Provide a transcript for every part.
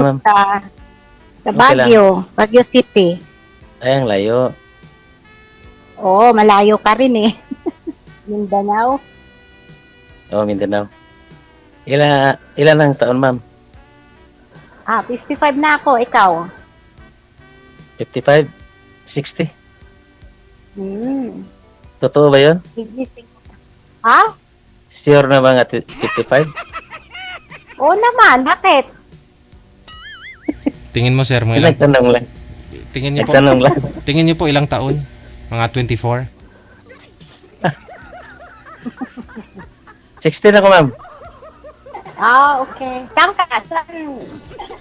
ma'am. Sa Okay lang. Baguio, Baguio City. Ay, ang layo. Oo, malayo ka rin eh. Mindanao. Oh, Mindanao. Ilan ang taon, ma'am? 55 na ako. Ikaw? 55? 60? Hmm. Totoo ba yun? Gigising ko. Ha? Sure na ba nga 55? Oo naman. Bakit? Tingin mo, sir, mo ilang... Nagtanong lang. Nagtanong lang. Tingin niyo po ilang taon? Mga 24? 60 na ko, ma'am. Okay. Saan ka? Saan?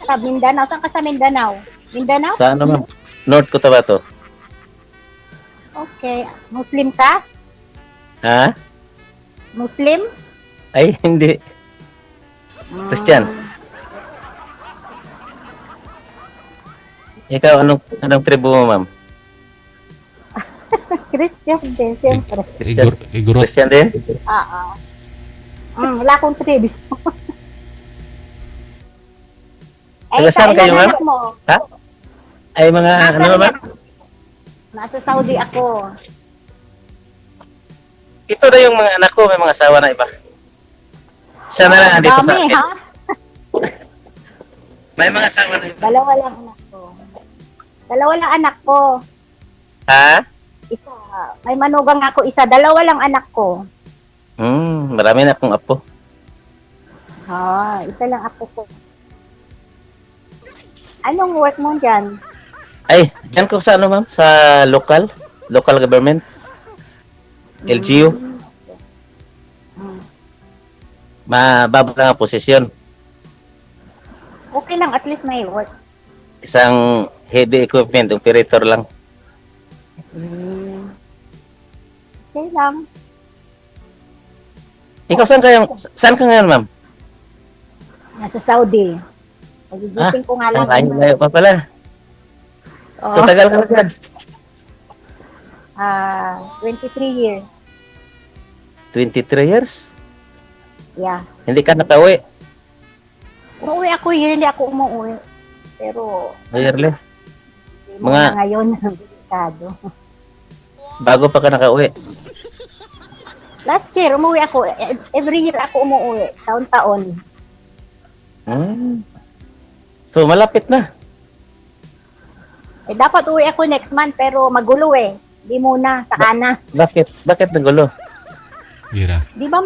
Sa Mindanao? Saan ka sa Mindanao? Mindanao? Sa ano, ma'am? North Cotabato. Okay. Muslim ka? Ha? Muslim? Ay, hindi. Christian. Ikaw, anong tribo mo, ma'am? Christian din, siyempre. Christian? Igorot. Christian din? Wala akong tribis. Taga saan kayo, ma'am? Mo? Ha? Ay, mga, ano, ma'am? Nasa Saudi ako. Ito na yung mga anak ko, may mga asawa na iba. Isa na lang andito sa Dami, akin. ha? May mga asawa na iba. Dalawa lang anak ko. Dalawa lang anak ko. Ha? Isa, may manugang ako isa. Dalawa lang anak ko. Marami na akong apo. Isa lang apo ko. Anong work mo dyan? Ay, dyan ko sa ano, ma'am? Sa local government. LGU. Mababa lang ang posisyon. Okay lang, at least may work. Isang heavy equipment, operator lang. Okay lang. Ikaw, saan ka ngayon, ma'am? Nasa Saudi. Nagigising ko nga lang. Ang layo pa pala. Oo. So, tagal ka na dyan. 23 years. 23 years? Yeah. Hindi ka nakauwi? Umuwi ako, yearly ako umuwi. Pero, Yearly? hindi mo na ngayon, delikado. Bago pa ka nakauwi? Last year, umuwi ako. Every year ako umuwi. Taon-taon. So, malapit na. Dapat uwi ako next month, pero magulo eh. Di muna, saka na. Bakit? Bakit nagulo? Gira. Di ba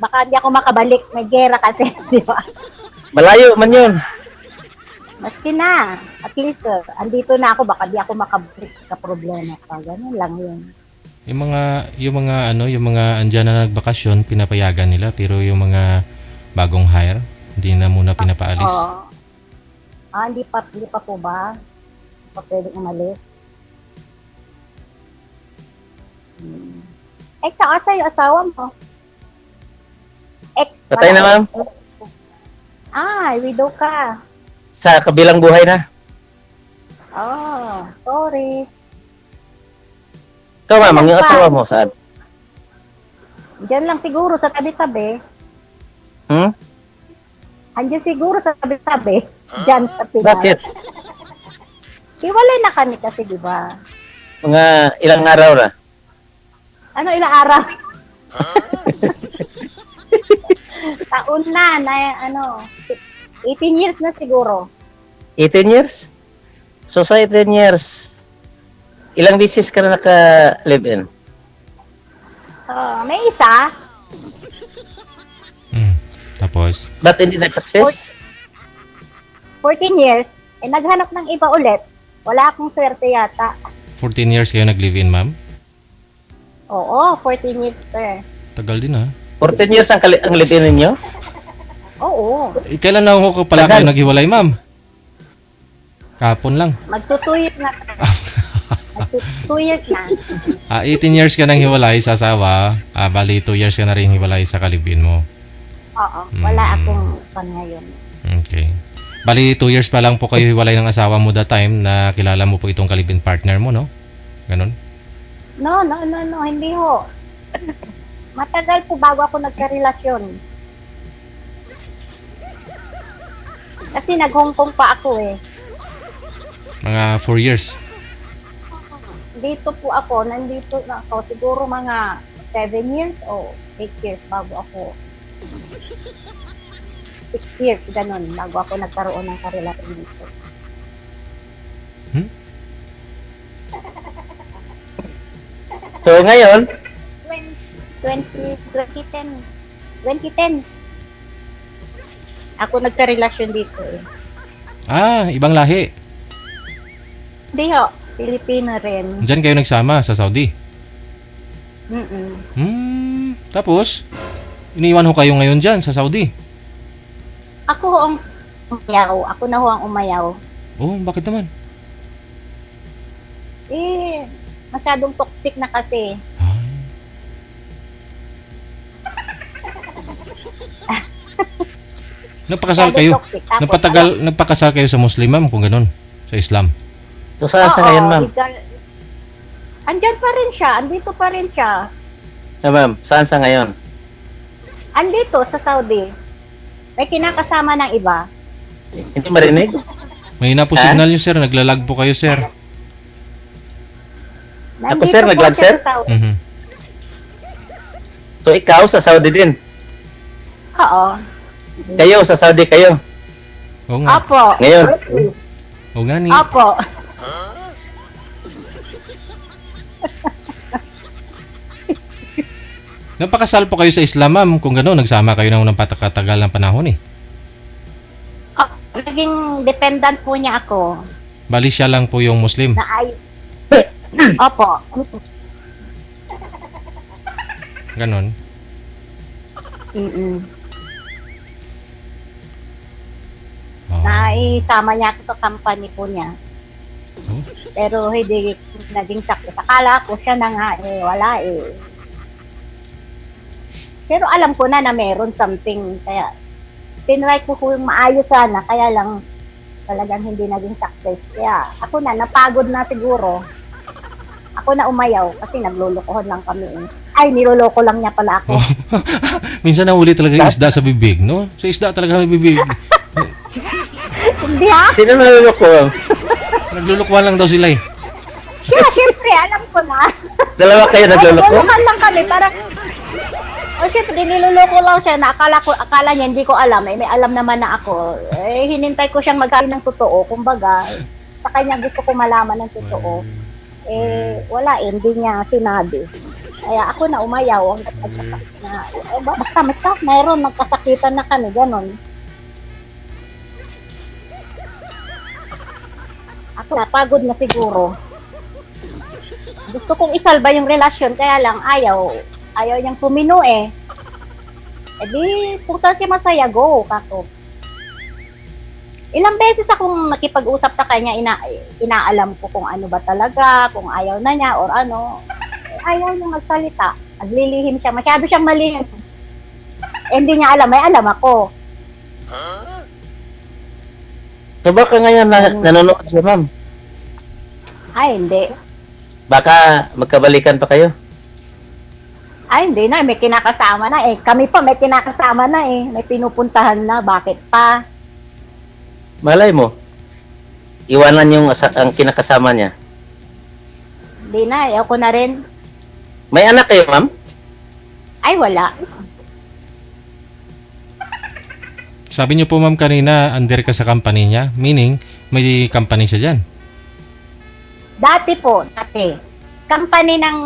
baka di ako makabalik. May gera kasi, di ba? Malayo man yun. Maski na. At least, andito na ako. Baka di ako makabalik sa problema pa. Ganun lang yun. Yung mga andyan na nagbakasyon, pinapayagan nila, pero yung mga bagong hire, hindi na muna pinapaalis. Oo. Hindi pa po ba? Hindi pa pwedeng umalis. Saka sa'yo, asawa mo? Patay na, ma'am. Widow ka. Sa kabilang buhay na. Sorry. Ikaw, ma'am, yung asawa mo, saan? Diyan lang siguro sa tabi-tabi. Andiyan siguro sa tabi-tabi. Diyan sa Pinas. Bakit? Hiwalay na kami kasi, di ba? Mga ilang araw na. Ano, ilang araw? Taon na, 18 years na siguro. 18 years? So, sa 18 years, ilang bisis ka na naka-live-in? May isa. Tapos? Ba't hindi nag-success? 14 years. Naghanap ng iba ulit. Wala akong swerte yata. 14 years kayo nag-live-in, ma'am? Oo, 14 years, sir. Tagal din, ha? 14 years ang live-in ninyo? Oo. Kailan na ako pala kayo naghiwalay, ma'am? Kahapon lang. Magto-2 years na. Magto-2 years na. 18 years ka nang hiwalay sa asawa, bali 2 years ka na rin hiwalay sa kalibin mo. Oo, wala akong pan ngayon. Okay. Bali 2 years pa lang po kayo hiwalay ng asawa mo that time na kilala mo po itong kalibin partner mo, no? Ganon? No, hindi ho. Matagal po bago ako nagkarelasyon. Kasi nag-Hong Kong pa ako eh. Mga 4 years. Dito po ako, nandito na ako, siguro mga 7 years o 8 years bago ako. 6 years, ganun, bago ako nagkaroon ng karelasyon dito. So ngayon, 2010. 2010. Ako nagkarelasyon dito eh. Ah, ibang lahi. Hindi ho, Pilipino rin. Diyan kayo nagsama sa Saudi. Tapos, iniwan ho kayo ngayon dyan sa Saudi. Ako ho ang umayaw. Ako na ho ang umayaw. Oh, bakit naman? Eh, masyadong toxic na kasi. Ay. Nagpakasal Masyadong kayo. toxic. Tapos, Nagpakasal kayo sa Muslim, ma'am, kung ganun. Sa Islam. so saan sa ngayon, ma'am? Andyan pa rin siya. Andito pa rin siya. Ma'am, saan sa ngayon? Andito sa Saudi. May kinakasama ng iba. Hindi marinig? Mahina po signal nyo, sir. Naglalag po kayo, sir. Ako, Nandito sir, po naglag, siya sir? sa Saudi. Mhm. So ikaw sa Saudi din? Oo. Kayo sa Saudi kayo? Oo nga. Opo. Ngayon? Oo nga ni. Opo. Napakasal po kayo sa Islam, ma'am. Kung gano'n, nagsama kayo ng patakatagal ng panahon eh. Naging dependent po niya ako. Bali siya lang po yung Muslim. Na ay... Opo. Ganon. Mm-mm. Oh. Naisama niya ako sa company po niya. Oh. Pero hindi naging sakit. Akala ko siya na nga eh, wala eh. Pero alam ko na meron something. Kaya, tinry ko kung maayos sana. Kaya lang, talagang hindi naging success. Kaya, ako na, napagod na siguro. Ako na umayaw kasi naglulukohan lang kami. Ay, niloloko lang niya pala ako. Oh. Minsan nahuli talaga yung isda sa bibig, no? Sa isda talaga may bibig. Hindi ha? Sino naluloko? Naglulukuhan lang daw sila eh. Siya, syempre, alam ko na. Dalawa kayo nagluloko? Naglulukohan lang kami, parang... O syempre, niloloko lang siya na akala niya, hindi ko alam. Eh, may alam naman na ako. Eh, hinintay ko siyang magkain ng totoo. Kumbaga, sa kanya gusto ko malaman ng totoo. Eh, wala eh, hindi niya sinabi. Kaya ako na umayaw. Basta, mayroon, magkasakitan na kami, ganon. Ako napagod na siguro. Gusto kong isalba yung relasyon, kaya lang ayaw niyang pumino eh. E di, kung saan siya masaya, go, kako. Ilang beses akong nakipag-usap sa kanya, inaalam ko kung ano ba talaga, kung ayaw na niya or ano. Ayaw niya magsalita. Naglilihim siya. Masyado siyang malihim. Hindi niya alam. May alam ako. So baka ngayon nanonood siya, ma'am? Ay, hindi. Baka magkabalikan pa kayo? Ay, hindi na. May kinakasama na eh. Kami pa may kinakasama na eh. May pinupuntahan na. Bakit pa? Malay mo. Iwanan yung ang kinakasama niya. Hindi na. Ayaw ko na rin. May anak kayo, ma'am? Ay, wala. Sabi niyo po, ma'am, kanina under ka sa company niya. Meaning, may company siya dyan. Dati. Company ng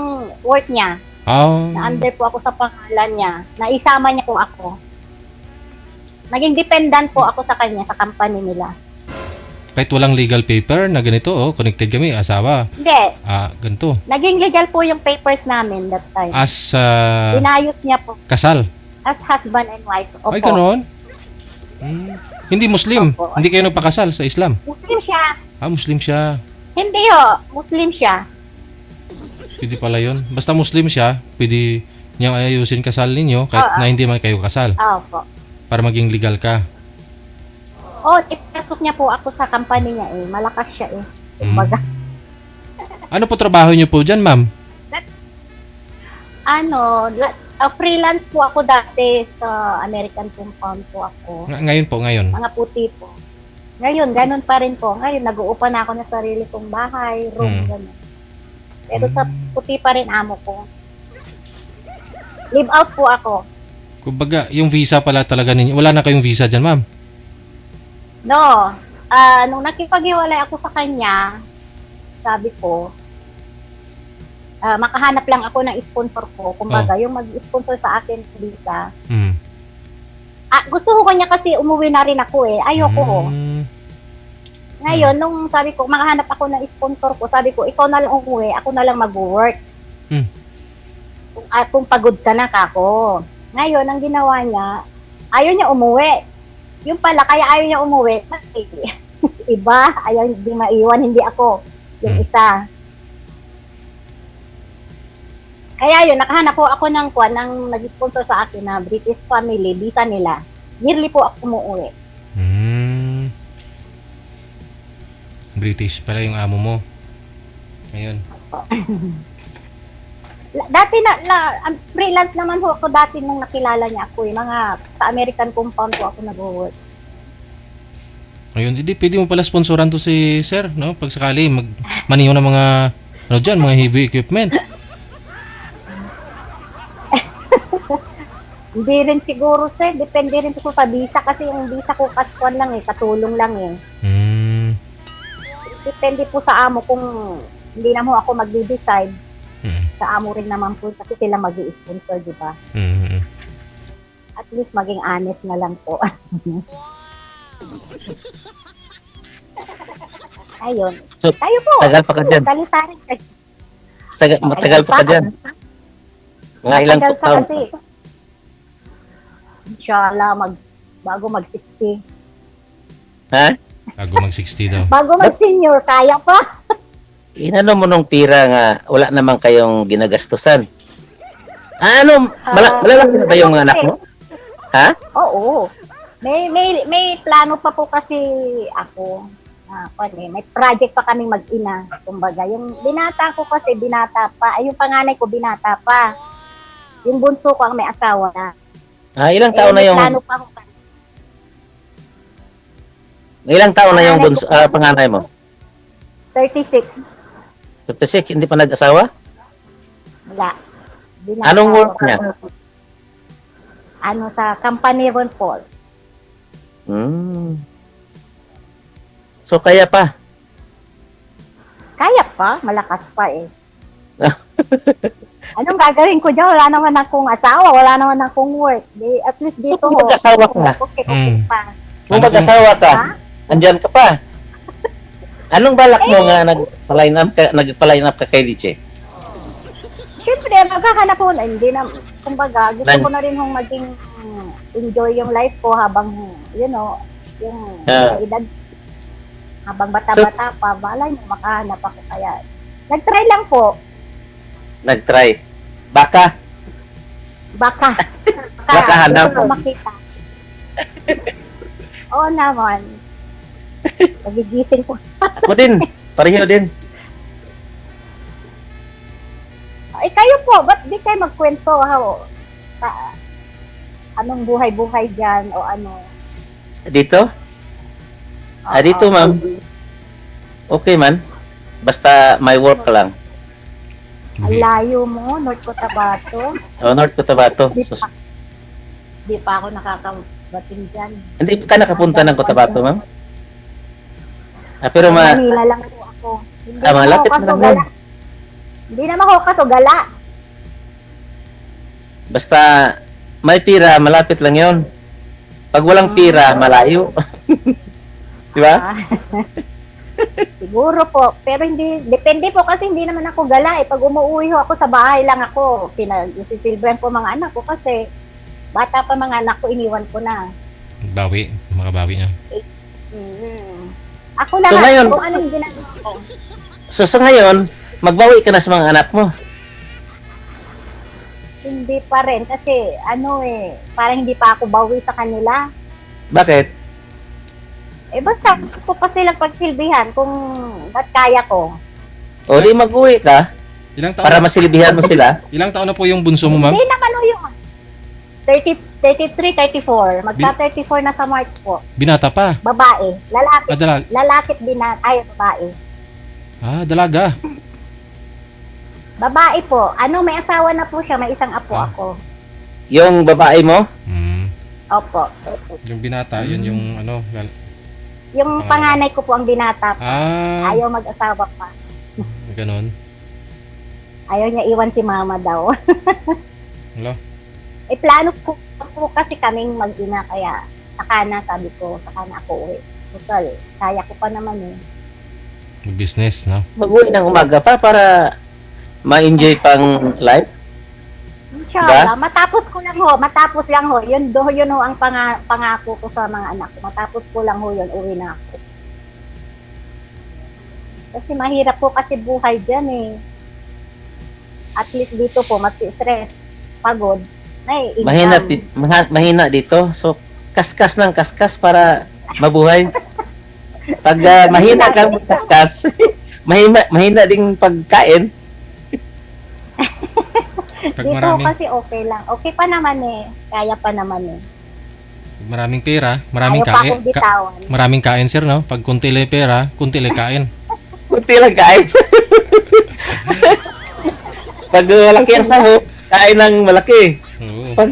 work niya. Oh. Na-under po ako sa pangalan niya. Naisama niya po ako. Naging dependent po ako sa kanya, sa company nila. Kahit walang legal paper na ganito, oh, connected kami, asawa. Hindi. Ganito. Naging legal po yung papers namin that time. As Inayos niya po. kasal. As husband and wife. Opo. Ay, ganoon? Hindi Muslim. Opo. Hindi kayo nagpakasal sa Islam. Muslim siya. Muslim siya. Hindi ho. Muslim siya. Pwede pala yun. Basta Muslim siya, pwede niyang ayusin kasal ninyo kahit na hindi man kayo kasal. Opo. Para maging legal ka. Ipasok niya po ako sa company niya eh. Malakas siya eh. Kumbaga. Ano po trabaho niyo po dyan, ma'am? Freelance po ako dati sa American Compound po ako. Ngayon po, ngayon. Mga puti po. Ngayon, ganun pa rin po. Ngayon, nag-uupa na ako ng sarili kong bahay, room, ganun. Pero sa puti pa rin amo ko. Live out po ako. Kumbaga, yung visa pala talaga ninyo. Wala na kayong visa dyan, ma'am. No, nung nakipaghiwalay ako sa kanya, sabi ko, makahanap lang ako ng sponsor ko. Kumbaga, yung mag-sponsor sa akin sa visa. Gusto ko niya kasi umuwi na rin ako eh. Ayoko ho. Ngayon, nung sabi ko, makahanap ako ng sponsor ko, sabi ko, ikaw na lang umuwi, ako na lang mag-work. Kung pagod ka na kako. Ngayon, ang ginawa niya, ayaw niya umuwi. Yung pala, kaya ayaw niya umuwi, kasi iba, ayaw hindi maiwan, hindi ako. Yung isa. Kaya yun, nakahanap po ako ng nag-sponsor sa akin na British family, visa nila. Yearly po ako umuwi. British pala yung amo mo. Ngayon. Dati freelance naman po ako dati nung nakilala niya ako eh. Mga sa American compound po ako nag-work. Ngayon, hindi pwede mo pala sponsoran to si sir, no? Pag sakali, maniho ng mga, mga heavy equipment. Hindi rin siguro sir, depende rin po sa visa kasi yung visa ko kasuan lang eh, katulong lang eh. Depende po sa amo kung hindi na mo ako mag-decide. Sa amo rin naman po kasi sila mag-i-sponsor, di ba? At least maging honest na lang po. Ayun. So, tayo po. tagal pa ka dyan. Kalitarin kayo. Matagal pa ka dyan. Mga ilang Matagal pa taon. kasi. Inshallah, bago mag-60. Ha? Bago mag-60 daw. Bago mag-senior, kaya pa. Inano mo nung pira nga, wala naman kayong ginagastusan. Malalaki na ba yung mga anak mo? Ha? Oo. May plano pa po kasi ako. May project pa kaming mag-ina. Kumbaga, yung binata ko kasi binata pa. Ay, yung panganay ko binata pa. Yung bunso ko ang may asawa na. Ilang taon na yung Plano pa ako. ilang taon na yung bunso, panganay mo? 36. 56, hindi pa nag-asawa? Wala. Binata Anong work ko. niya? Sa company Ron Paul. So, kaya pa? Kaya pa, malakas pa eh. Anong gagawin ko dyan? Wala naman akong asawa, wala naman akong work. At least So, dito kung mag-asawa ka, okay pa. kung mag-asawa ka, Ha? andyan ka pa. Anong balak mo nga nagpa-line up ka kay Liche? Siyempre, maghahanap ko na, hindi na, kumbaga, gusto ko na rin hong maging enjoy yung life ko habang, yung edad, habang bata-bata pa, balay mo, makahanap ako kaya. Nag-try lang po. Nag-try. Baka hanap. Gusto ko makita. Oo naman. Nagigising ko. Ako din. Pareho din. Kayo po, ba't di kayo magkwento? Anong buhay-buhay dyan o ano? Dito? Dito, ma'am. Okay man. Basta may work ka lang. Ang layo mo, North Cotabato. North Cotabato. Di pa ako nakakabating dyan. Hindi ka nakapunta ng Cotabato, ma'am? Pero Manila lang po ako. Hindi malapit na lang yun. Hindi naman ako kasugala. Basta may pira, malapit lang yon. Pag walang pira, malayo. Di ba? Siguro po. Pero hindi, depende po kasi hindi naman ako gala eh. Pag umuwi ho ako sa bahay lang ako, pinag-sisilbran ko mga anak ko kasi bata pa mga anak ko, iniwan ko na. Makabawi niya. Ako lang, So, ngayon, kung anong ginagawa ko. So sa ngayon, magbawi ka na sa mga anak mo. Hindi pa rin kasi parang hindi pa ako bawi sa kanila. Bakit? Basta ko pa silang pagsilbihan kung ba't kaya ko. O di mag-uwi ka Ilang taon? para masilbihan mo sila. Ilang taon na po yung bunso mo, ma'am? Hindi naman o yun. 33, 34. Magka-34 na sa March po. Binata pa. Babae. Lalaki. Dalag. Lalaki ay babae. Dalaga. Babae po. May asawa na po siya. May isang apo ako. Yung babae mo? Opo. Yung binata, yun yung ano. Yung panganay ko po ang binata pa. Ah, Ayaw mag-asawa pa. ganon. Ayaw niya iwan si mama daw. Hello? Plano ko po kasi kaming mag-ina kaya saka na, sabi ko, saka na ako uwi. Total, kaya ko pa naman eh. Business, no? Mag-uwi ng umaga pa para ma-enjoy pang life? Inshallah, matapos lang ho. Yun ho ang pangako ko sa mga anak ko. Matapos ko lang ho yun, uwi na ako. Kasi mahirap po kasi buhay dyan eh. At least dito po, stress, pagod. Mahina dito. So, kaskas ng kaskas para mabuhay. Pag mahina kang kaskas, mahina ding pagkain. Pag dito maraming, kasi okay lang. Okay pa naman eh. Kaya pa naman eh. maraming pera, maraming Ayaw pa kain. akong bitawan. Maraming kain, sir, no? Pag kunti lang pera, kunti lang kain. Kunti lang kain. Pag malaki ang sahod, kain ng malaki. Oo. Pag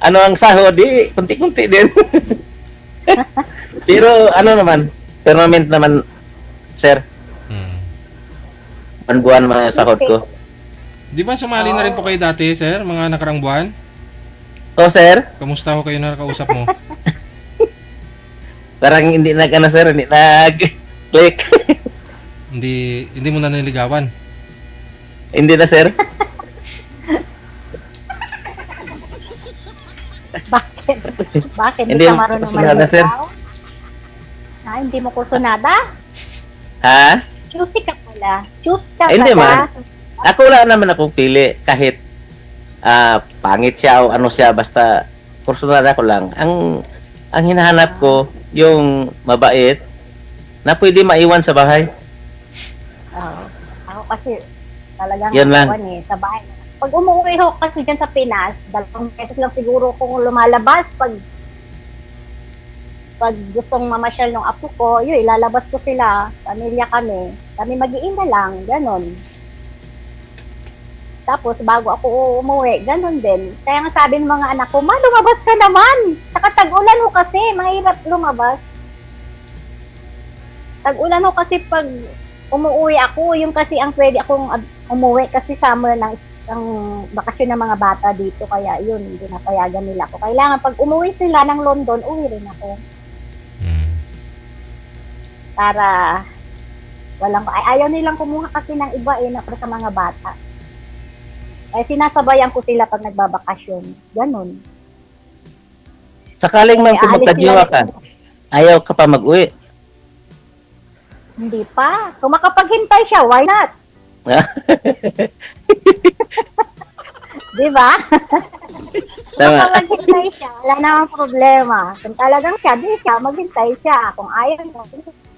ano ang sahod, di kunti-kunti din. Pero ano naman, permanent naman, sir. Buwan mga sahod ko. Di ba sumali na rin po kayo dati, sir? Mga nakarang buwan? Oh, sir? Kamusta ho kayo na nakausap mo? Parang hindi nag-ano, sir, hindi nag-click. hindi mo na niligawan? Hindi na, sir. Bakit? Bakit? Hindi Hindi ka mo marunong kusunada, sir. Hindi mo kusunada? Ha? Choosy ka pala. Choose ka Ay, hindi pala. Ako wala naman akong pili kahit pangit siya o ano siya, basta personal ako lang. Ang hinahanap ko yung mabait na pwede maiwan sa bahay. Ako kasi talagang Yan lang. sa bahay. Pag umuwi ho kasi dyan sa Pinas, 2 beses lang siguro kung lumalabas pag gustong mamasyal ng apo ko, yun, ilalabas ko sila, pamilya kami mag-iina lang, ganon. Tapos, bago ako umuwi, ganon din. Kaya nga sabi ng mga anak ko, lumabas ka naman! Saka tag-ulan ho kasi, mahirap lumabas. Tag-ulan ho kasi pag umuwi ako, yung kasi ang pwede akong umuwi kasi summer ng bakasyon ng mga bata dito. Kaya yun, hindi napayagan nila ako. Kailangan pag umuwi sila ng London, uwi rin ako. Para ayaw nilang kumuha kasi ng iba para sa mga bata. Sinasabayan ko sila pag nagbabakasyon. Ganon. Sakaling man kung magkajiwa ka, ayaw ka pa mag-uwi. Hindi pa. Kung makapaghintay siya, why not? Di ba? Tama. Kung maghintay siya, wala namang problema. Kung talagang siya, di siya, maghintay siya. Kung ayaw niya,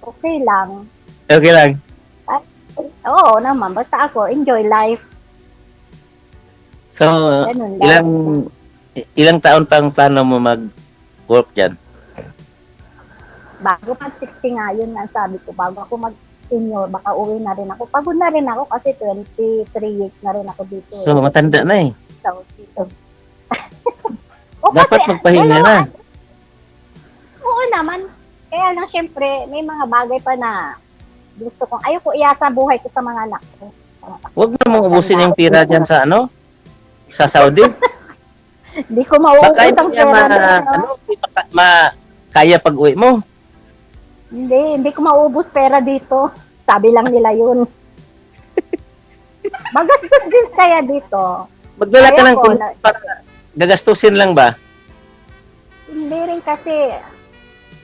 okay lang. Okay lang. Oo naman, basta ako, enjoy life. So, Ganun lang. ilang taon pang plano mo mag-work dyan? Bago pag 60 nga, yun ang sabi ko. Bago ako mag-senior, baka uwi na rin ako. Pagod na rin ako kasi 23 years na rin ako dito. So, matanda na eh. So, dito. Dapat magpahinga na. Oo naman. Kaya lang, syempre, may mga bagay pa na gusto kong, ayoko iasa buhay ko sa mga anak ko. Huwag na mong ubusin yung pira dyan sa sa Saudi. Hindi ko mauubos Baka ang hindi niya pera. kaya pag-uwi mo. Hindi ko mauubos pera dito. Sabi lang nila yun. Magastos din kaya dito. Magdala ka Kaya ng ko, para gagastusin lang ba? Hindi rin kasi,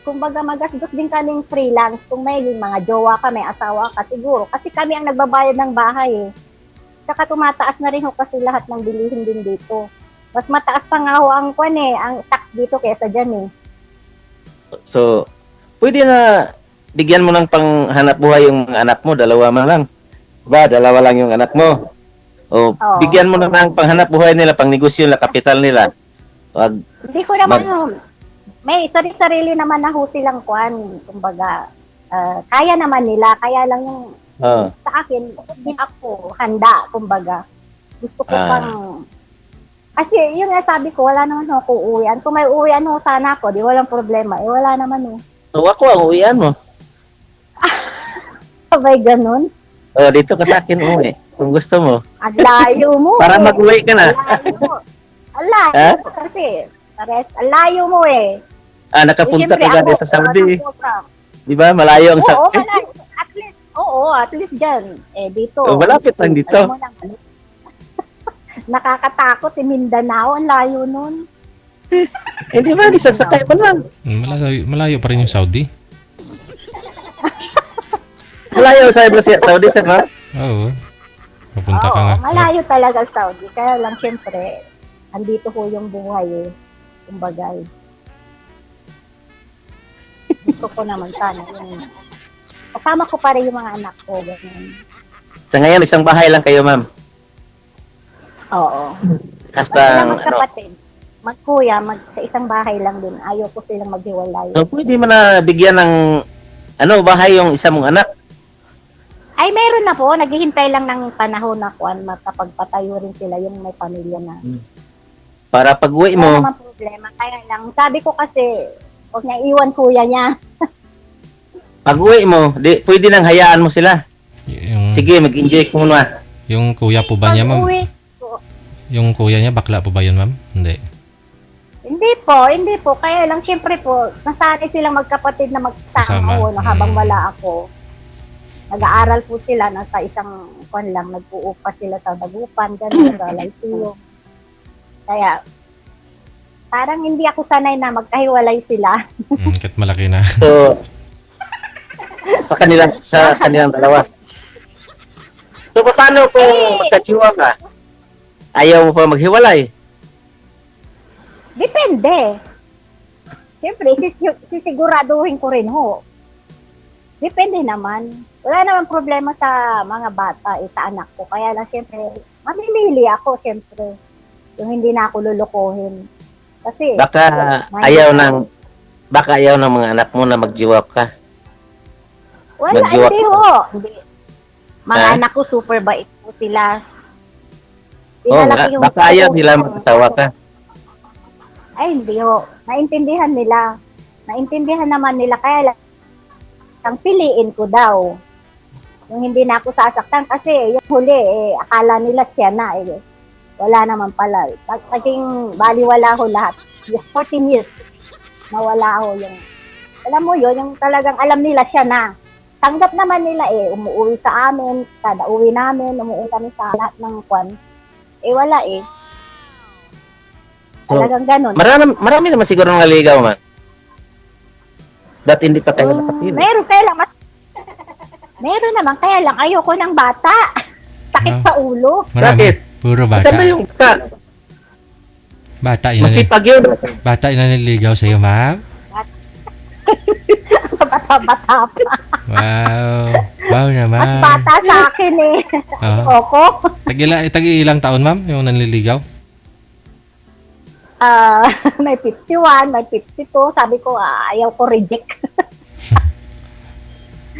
kumbaga magastos din kaming freelance. Kung may mga jowa ka, may asawa ka, siguro. Kasi kami ang nagbabayad ng bahay eh. Saka tumataas na rin ho kasi lahat ng bilihin din dito. Mas mataas pa nga ho ang ang tax dito kaysa dyan eh. So, pwede na bigyan mo ng panghanap buhay yung mga anak mo, 2 man lang. Ba, 2 lang yung anak mo. O, Oo. bigyan mo na ng panghanap buhay nila, pang negosyo nila, kapital nila. Wag, Hindi ko naman, may sarili naman na ho silang kwan, kumbaga, kaya naman nila, kaya lang yung oh, sa akin, hindi ako handa, kumbaga. Gusto ko pang, kasi yun nga sabi ko, wala naman ako uuwian. Kung may uuwian ho sana ako, di walang problema. Eh, wala naman ho. so ako ang uwian mo. Sabay ganun. Oh, dito ka sa akin uwi. Kung gusto mo. Ang layo mo. Para eh. mag-uwi ka na. Ang layo mo. Ang layo Ha? mo kasi. Pares, ang layo mo eh. Nakapunta Siyempre, ka gani ako, sa Saudi. wala nang program. Di ba? Malayo ang Oo, Saudi. malayo. At least dyan. Eh, dito. Oh, malapit lang dito. Alam mo na, nakakatakot si Mindanao. Ang layo nun. Hindi ba? Isang sakay pa lang. Malayo pa rin yung Saudi. Malayo sa Saudi, sir, ha? Oo. Papunta ka Oo, nga. malayo talaga Saudi. Kaya lang, siyempre, andito ko yung buhay eh. Kumbaga eh. Gusto ko naman sana yung kasama ko pa rin yung mga anak ko. Ganun. Sa ngayon, isang bahay lang kayo, ma'am. Oo. Hasta, Sila magkapatid. Magkuya, sa isang bahay lang din. Ayaw ko silang maghiwalay. so pwede mo na bigyan ng bahay yung isa mong anak. Ay, meron na po. Naghihintay lang ng panahon na kuan makapagpatayo rin sila yung may pamilya na. Para pag-uwi Wala mo, naman problema. Kaya lang, sabi ko kasi, huwag niya iwan kuya niya. pag-uwi mo, pwede nang hayaan mo sila. Yung, Sige, mag-enjoy ka muna. yung kuya po ba niya, ma'am? Pag-uwi, Yung kuya niya, bakla po ba yun, ma'am? Hindi. Hindi po. Kaya lang, syempre po, nasanay silang magkapatid na Kasama. magsama ho, no, habang wala ako. Nag-aaral po sila, nasa isang kwan lang, nag-uupa sila sa Dagupan, gano'n, sa Laitio. Kaya, parang hindi ako sanay na magkahiwalay sila. Kahit malaki na. So, sa kanilang dalawa. So, paano kung magkatsiwa ka? Ayaw mo pa maghiwalay? Depende. Siyempre, sisiguraduhin ko rin ho. Depende naman. Wala naman problema sa mga bata, sa anak ko. Kaya lang, siyempre, mamimili ako, siyempre. Yung hindi na ako lulukuhin. Kasi, Baka ayaw ng mga anak mo na magjiwap ka. wala, magjiwap hindi ka. ho. Hindi. Mga Ha? anak ko, super bait po sila. Oh, Pinalaki yung- baka ayaw nila mag-asawa ka. Ay, hindi ho. Naintindihan nila. Naintindihan naman nila. Kaya lang, ang piliin ko daw. Yung hindi na ako sasaktan. Kasi yung huli, akala nila siya na. Wala naman pala. Naging baliwala ho lahat. 14 years. Nawala ho yung... Alam mo yun, yung talagang alam nila siya na. Tanggap naman nila umuwi sa amin. Kada uwi namin, umuwi kami sa lahat ng kwan. Wala So, Talagang ganun. marami naman siguro naligaw man. Dati hindi pa kayo nakapili. Meron, kaya lang, meron naman, kaya lang, ayoko ng bata. Sakit Ah. sa ulo. Bakit? Puro bata. Maganda yung ka. Bata yun. Masipag yun. Bata yun na naliligaw sa'yo, ma'am? Bata-bata pa. Wow. Wow Mas naman. bata sa akin Ah. Oko. Tag-ilang taon, ma'am, yung nanliligaw? May 51, may 52. Sabi ko, ayaw ko reject.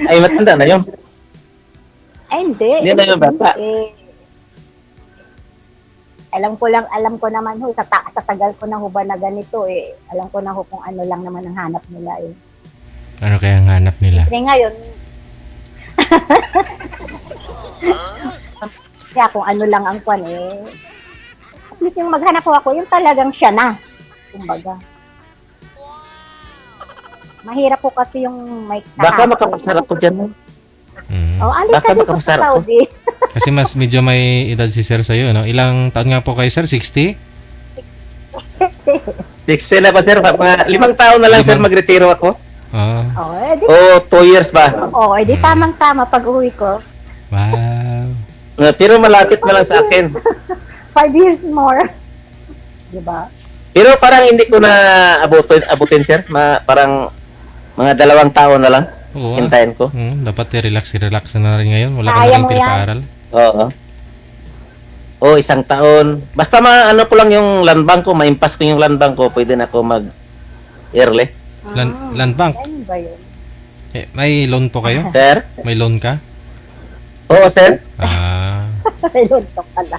Ay, matanda na yun. Ay, hindi. Hindi na yung bata. Alam ko naman ho, sa tagal ko na ho ba na ganito alam ko na ho kung ano lang naman ang hanap nila Ano kaya ang hanap nila? Kasi ngayon, kaya kung ano lang ang kwan at least yung maghanap ko ako, yung talagang siya na. Kumbaga. Mahirap po kasi yung may Baka makapasarap ko dyan. alis Baka ka dito sa makapasarap ko. Saudi. Kasi mas medyo may edad si sir sa'yo, no? Ilang taon nga po kayo, sir? 60? 60 na pa, sir. Mga 5 taon na lang, sir, magretiro ako. Oo. Di, O 2 years ba? di tamang-tama pag uwi ko. Wow. Pero malapit na lang sa akin. 5 years more. Diba? Pero parang hindi ko na abutin, sir. Parang mga 2 taon na lang. Oo. Hintayin ko. Dapat relax na rin ngayon. Wala ka Kaya na rin mo yan. pinapaaral. Oo. O isang taon. Basta ano po lang yung land bank ko, maimpas ko yung land bank ko, pwede na ako mag-early. Land bank. Ano ba yun? Eh, may loan po kayo? Sir? May loan ka? Oo, sir. Ah, Ayun, to pala.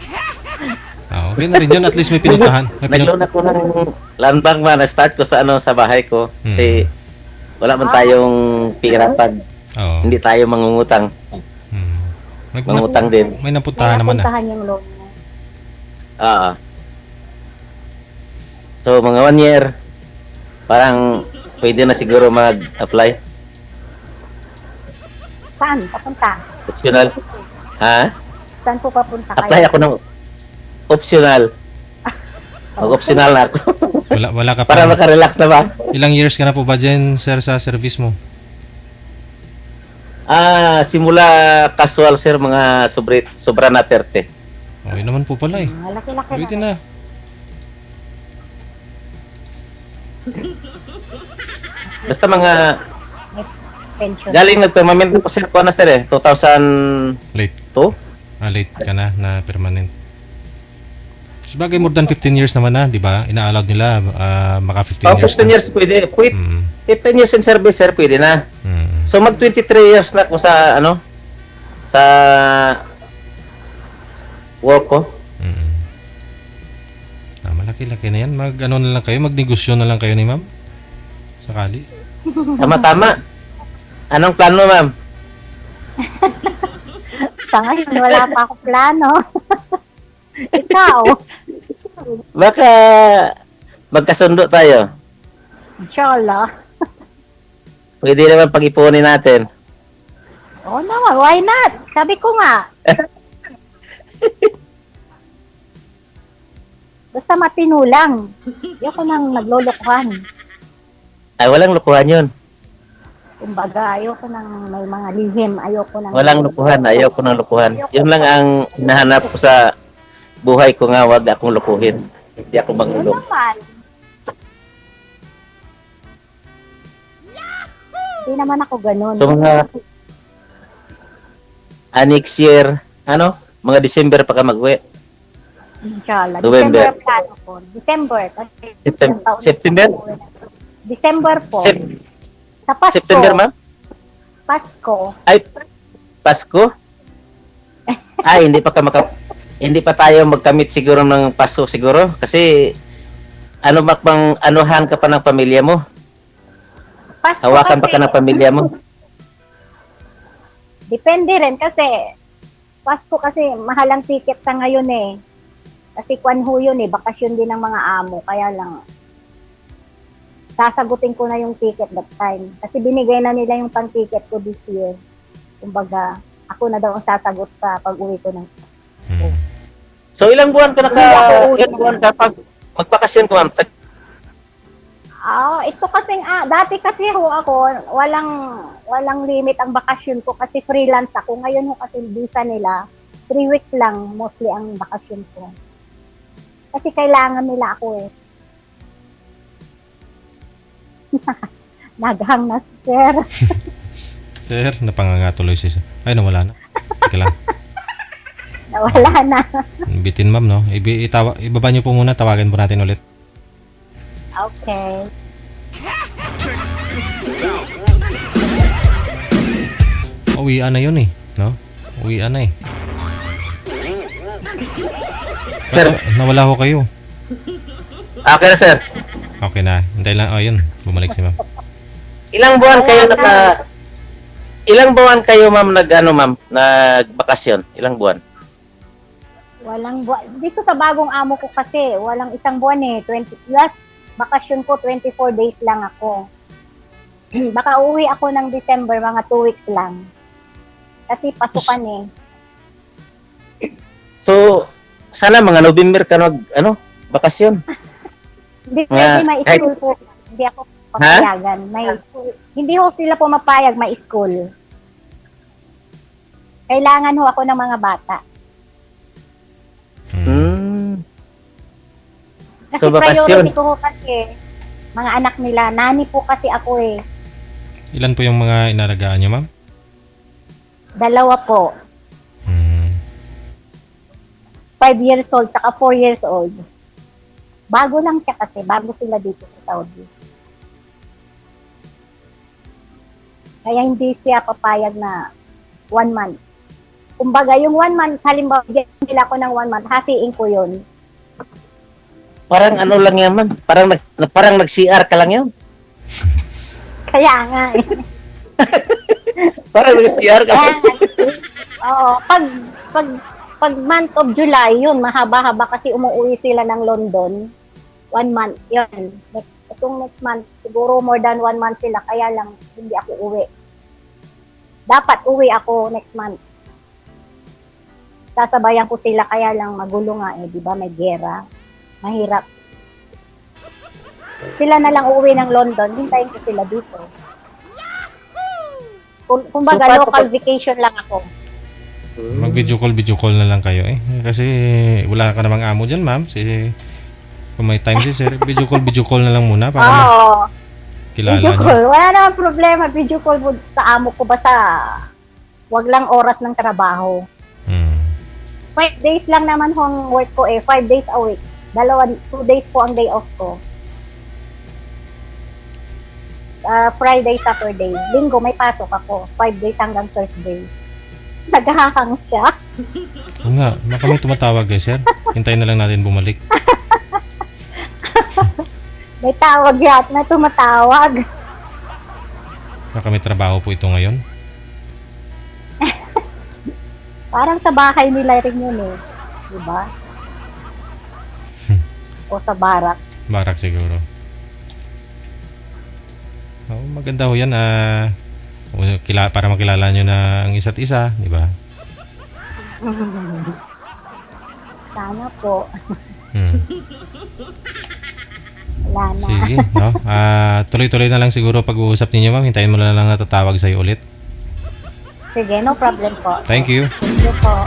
okay na rin yun. At least may pinuntahan. Nag-loan ako ng land bank man. Na-start ko sa sa bahay ko. Kasi wala man tayong pira pag Oo. hindi tayo mangungutang. Hmm. Mangutang din. May napuntahan naman na. Napuntahan yung loan mo. So, mga 1 year, parang pwede na siguro mag-apply. Saan? Papunta? Optional. Ha? Saan po papunta kayo? Apply ako ng optional. Mag-optional na ako. Wala ka Para pa. makarelax na ba? Ilang years ka na po ba dyan, sir, sa service mo? Simula casual, sir, mga sobra na 30. Okay naman po pala eh. Malaki-laki Pwede na. na. Basta mga Pension. galing nag-permanent po, sir, ko na, sir, 2002? Late. Late ka na permanent. Sabagay, more than 15 years naman na, di ba? Ina-allowed nila maka 15 Oh, years 15 na. years pwede. 15 years in service, sir, pwede na. Mm. So, mag 23 years na ako sa, sa work ko. Mm. Malaki-laki na yan. Na lang kayo, magnegosyo na lang kayo ni ma'am. Sakali. Tama-tama. Anong plano, ma'am? Sa ngayon, wala pa ako plano. Ikaw. Baka magkasundo tayo. Inshallah. Pwede naman pag-ipunin natin. Oo naman, why not? Sabi ko nga. Basta matino lang. Ayoko nang naglolokohan. Ay, walang lukuhan yun. Kumbaga, ayoko nang may mga lihim. Ayoko nang... Walang lukuhan. Ayaw ko ng lukuhan. Yun lang ang hinahanap ko sa buhay ko nga. Wag akong lukuhin. Hindi ako Ano mangulong. naman? Hindi naman ako ganun. So, mga next year, mga December pa ka mag-uwi. Inshallah. November. December plano ko. December. Kasi September? December po. Sa Pasko. September, ma'am? Pasko. Ay, Pasko? Ay, hindi pa tayo magkamit siguro ng Pasko siguro kasi anuhan ka pa ng pamilya mo. Pasko Hawakan pa kasi, ka ng pamilya mo. Depende rin kasi Pasko kasi mahal ang ticket sa ngayon eh. Kasi kwanho yun eh, bakasyon din ng mga amo. Kaya lang, sasagutin ko na yung ticket that time. Kasi binigay na nila yung pang-ticket ko this year. Kumbaga, ako na daw ang sasagot sa pag-uwi ko ng Mm. So ilang buwan ka pag magbakasyon ko, ma'am? ito kasi dati kasi ako walang limit ang bakasyon ko kasi freelance ako. Ngayon kasi visa nila 3 weeks lang mostly ang bakasyon ko. Kasi kailangan nila ako eh. Naghang na si sir. Sir, napanganga tuloy si sir. Ay, nawala na. Teka lang. Nawala na. Bitin ma'am, no? Ibaba niyo po muna, tawagan po natin ulit. Okay. Uwian na yun eh, no? Uwian na eh. Sir. Nawala ho kayo. Okay na, sir. Okay na. Hintay lang. Oh, yun. Bumalik si ma'am. Ilang buwan kayo, ma'am, nagbakasyon? Ilang buwan? Walang buwan. Dito sa bagong amo ko kasi, walang isang buwan eh. Last bakasyon ko, 24 days lang ako. Baka uwi ako ng December, mga 2 weeks lang. Kasi pasukan eh. So, sana mga November ka bakasyon. Hindi Nga, may kahit- school po. Hindi ako papayagan. May school. Hindi ho sila po mapayag, may school. Kailangan ho ako ng mga bata. Kasi So, bakasyon. priority ko ho kasi, mga anak nila. Nani po kasi ako eh. Ilan po yung mga inalagaan niyo, ma'am? 2 po. Hmm. 5 years old, saka 4 years old. Bago lang siya kasi, bago sila dito sa Saudi. Kaya hindi siya papayag na 1 month. Kumbaga, yung 1 month, halimbawa, bigyan nila ko ng 1 month, hatiin ko yun. Parang ano lang yan, ma'am. Parang nag-CR ka lang yun. Kaya nga eh. Parang nag-CR ka Kaya lang. nga, oo, pag month of July, yun, mahaba-haba kasi umuwi sila ng London. 1 month, yun. Itong next month, siguro more than 1 month sila, kaya lang hindi ako uwi. Dapat uwi ako next month. Sasabayan ko sila, kaya lang magulo nga eh, di ba, may gera. Mahirap. Sila na lang uuwi ng London, hintayin ko sila dito. Kumbaga, So, paano local pag- vacation lang ako. Mag-video call na lang kayo eh. Kasi wala ka namang amo dyan, ma'am. Kung may time si sir, video call na lang muna para Oo. makilala Video nyo. call. Wala naman problema. Video call mo sa amo ko basta wag lang oras ng trabaho. 5 days lang naman homework ko eh. 5 days a week. 2 days po ang day off ko. Friday, Saturday. Linggo may pasok ako. 5 days hanggang Thursday. Naghahang siya. Oo nga, baka may tumatawag eh, sir. Hintayin na lang natin bumalik. May tawag yan. May tumatawag. Baka may trabaho po ito ngayon. Parang sa bahay nila rin yun eh. Diba? O sa barak. Barak siguro. Oh, maganda ho yan. Para makilala nyo na ang isa't isa, di ba? Sana po. Hmm. Wala na. Sige, no? Tuloy-tuloy na lang siguro pag-uusap ninyo, ma'am. Hintayin mo na lang natatawag sa'yo ulit. Sige, no problem po. Thank you. Thank you po.